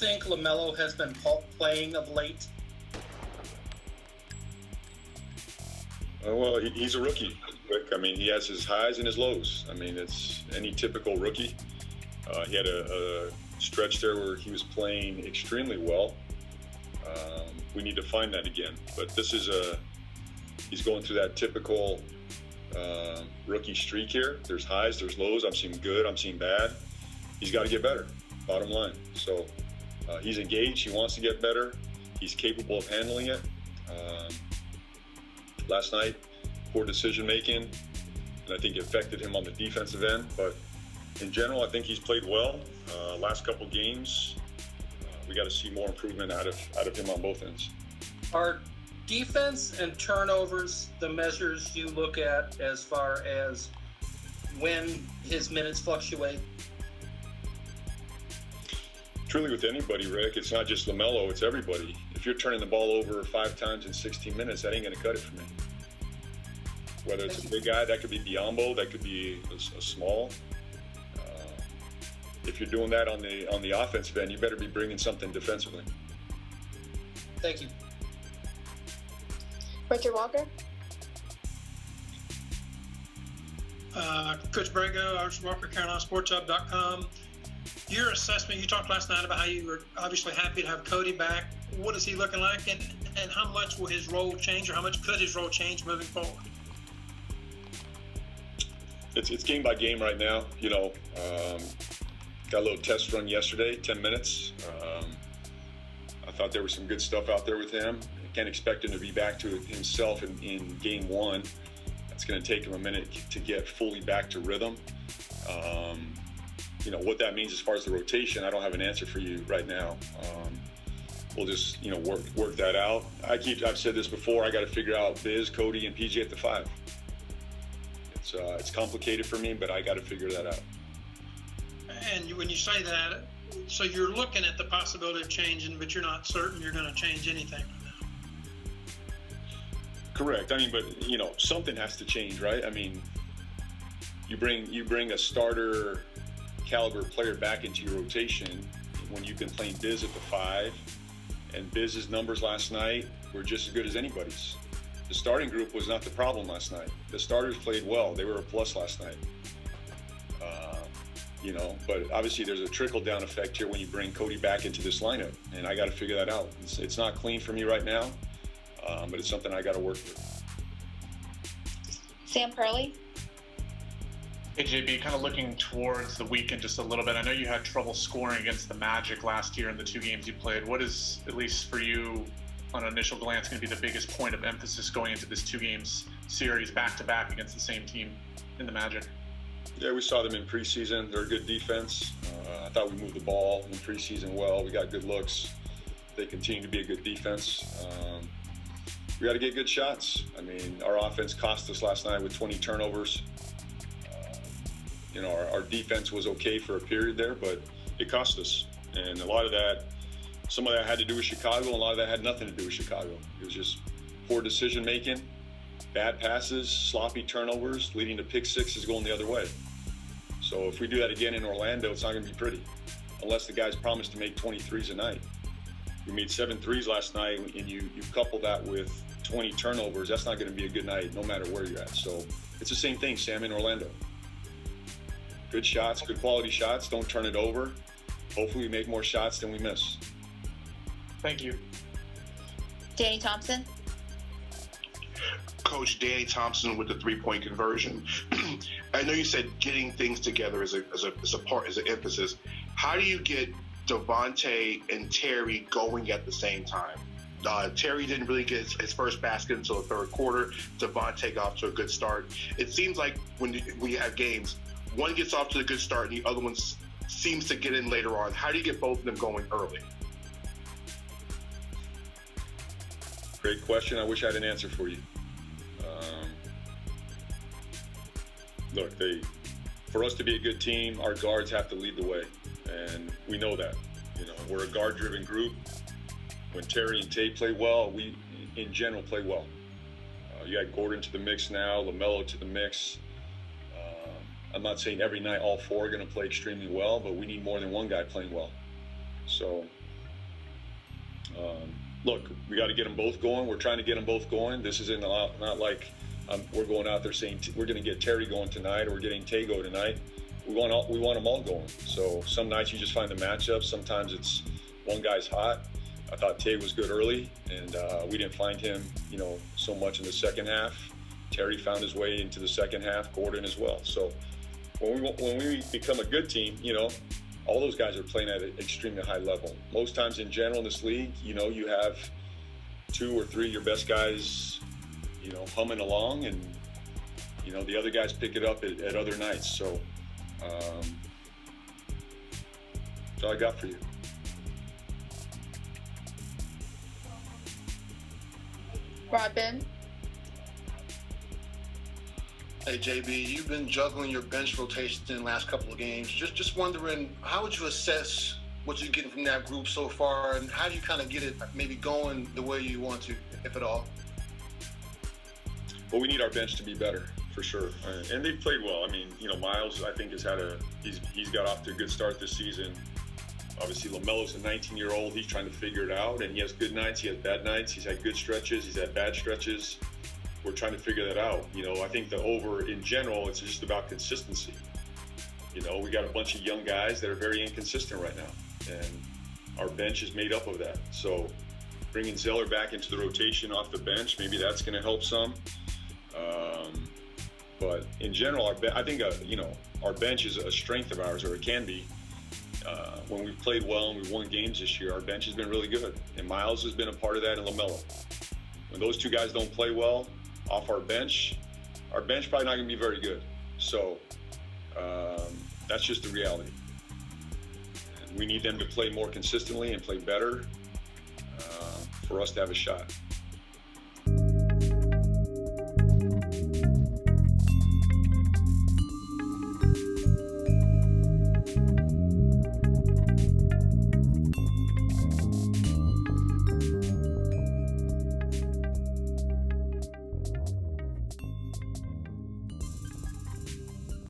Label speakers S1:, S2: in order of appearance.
S1: think LaMelo has been playing of late?
S2: Well, he's a rookie, Rick. I mean, he has his highs and his lows. I mean, it's any typical rookie. He had a stretch there where he was playing extremely well. We need to find that again. But this is he's going through that typical rookie streak here. There's highs, there's lows. I'm seeing good, I'm seeing bad. He's got to get better, bottom line. So he's engaged, he wants to get better. He's capable of handling it. Last night, poor decision making, and I think it affected him on the defensive end. But in general, I think he's played well. Last couple games, we got to see more improvement out of him on both ends.
S1: Are defense and turnovers the measures you look at as far as when his minutes fluctuate?
S2: Truly, with anybody, Rick, it's not just LaMelo, it's everybody. If you're turning the ball over 5 times in 16 minutes, that ain't going to cut it for me. Whether it's a big guy, that could be Biombo, that could be a small. If you're doing that on the offensive end, you better be bringing something defensively.
S1: Thank you.
S3: Richard Walker.
S4: Coach Borrego, Richard Walker, CarolinaSportsHub.com. Your assessment, you talked last night about how you were obviously happy to have Cody back. What is he looking like, and how much will his role change, or how much could his role change moving forward?
S2: It's game by game right now. Got a little test run yesterday, 10 minutes. I thought there was some good stuff out there with him. I can't expect him to be back to himself in game one. It's going to take him a minute to get fully back to rhythm. What that means as far as the rotation, I don't have an answer for you right now. We'll just, work that out. I've said this before, I got to figure out Biz, Cody, and PJ at the 5. It's complicated for me, but I got to figure that out.
S4: And when you say that, so you're looking at the possibility of changing, but you're not certain you're going to change anything right now.
S2: Correct. I mean, but something has to change, right? I mean, you bring a starter caliber player back into your rotation when you've been playing Biz at the 5, and Biz's numbers last night were just as good as anybody's. The starting group was not the problem last night. The starters played well. They were a plus last night. But obviously there's a trickle-down effect here when you bring Cody back into this lineup, and I got to figure that out. It's not clean for me right now, but it's something I got to work with.
S3: Sam Perley.
S5: Hey, JB, kind of looking towards the weekend just a little bit. I know you had trouble scoring against the Magic last year in the 2 games you played. What is, at least for you, on an initial glance, going to be the biggest point of emphasis going into this 2 games series back-to-back against the same team in the Magic?
S2: Yeah, we saw them in preseason. They're a good defense. I thought we moved the ball in preseason well. We got good looks. They continue to be a good defense. We got to get good shots. I mean, our offense cost us last night with 20 turnovers. Our defense was okay for a period there, but it cost us. And a lot of that, some of that had to do with Chicago, and a lot of that had nothing to do with Chicago. It was just poor decision making, bad passes, sloppy turnovers, leading to pick sixes going the other way. So if we do that again in Orlando, it's not going to be pretty, unless the guys promise to make 23s a night. We made 7 threes last night, and you couple that with 20 turnovers, that's not going to be a good night no matter where you're at. So it's the same thing, Sam, in Orlando. Good shots, good quality shots, don't turn it over. Hopefully we make more shots than we miss.
S5: Thank you.
S3: Danny Thompson.
S6: Coach Danny Thompson with the 3-point conversion. I know you said getting things together is an emphasis. How do you get Devontae and Terry going at the same time? Terry didn't really get his first basket until the third quarter. Devontae got off to a good start. It seems like when you have games, one gets off to a good start and the other one seems to get in later on. How do you get both of them going early?
S2: Great question. I wish I had an answer for you. Look, for us to be a good team, our guards have to lead the way, and we know that. We're a guard-driven group. When Terry and Tate play well, we, in general, play well. You got Gordon to the mix now, LaMelo to the mix. I'm not saying every night all 4 are going to play extremely well, but we need more than one guy playing well. So Look, we got to get them both going. We're trying to get them both going. This isn't not like we're going out there saying we're going to get Terry going tonight or we're getting Tego tonight. We want them all going. So some nights you just find the matchups. Sometimes it's one guy's hot. I thought Tay was good early, and we didn't find him, so much in the second half. Terry found his way into the second half. Gordon as well. So when we become a good team, all those guys are playing at an extremely high level. Most times in general in this league, you have 2 or 3 of your best guys, humming along, and the other guys pick it up at other nights. So that's all I got for you.
S3: Robin.
S7: Hey JB, you've been juggling your bench rotation in the last couple of games. Just wondering, how would you assess what you're getting from that group so far, and how do you kind of get it maybe going the way you want to, if at all?
S2: Well, we need our bench to be better for sure, and they've played well. I mean, Miles, I think he's got off to a good start this season. Obviously, LaMelo's a 19-year-old. He's trying to figure it out, and he has good nights. He has bad nights. He's had good stretches. He's had bad stretches. We're trying to figure that out. I think in general, it's just about consistency. We got a bunch of young guys that are very inconsistent right now, and our bench is made up of that. So bringing Zeller back into the rotation off the bench, maybe that's going to help some. But in general, I think our bench is a strength of ours, or it can be. When we've played well and we've won games this year, our bench has been really good. And Miles has been a part of that, and LaMelo. When those two guys don't play well off our bench probably not going to be very good. So that's just the reality. And we need them to play more consistently and play better for us to have a shot.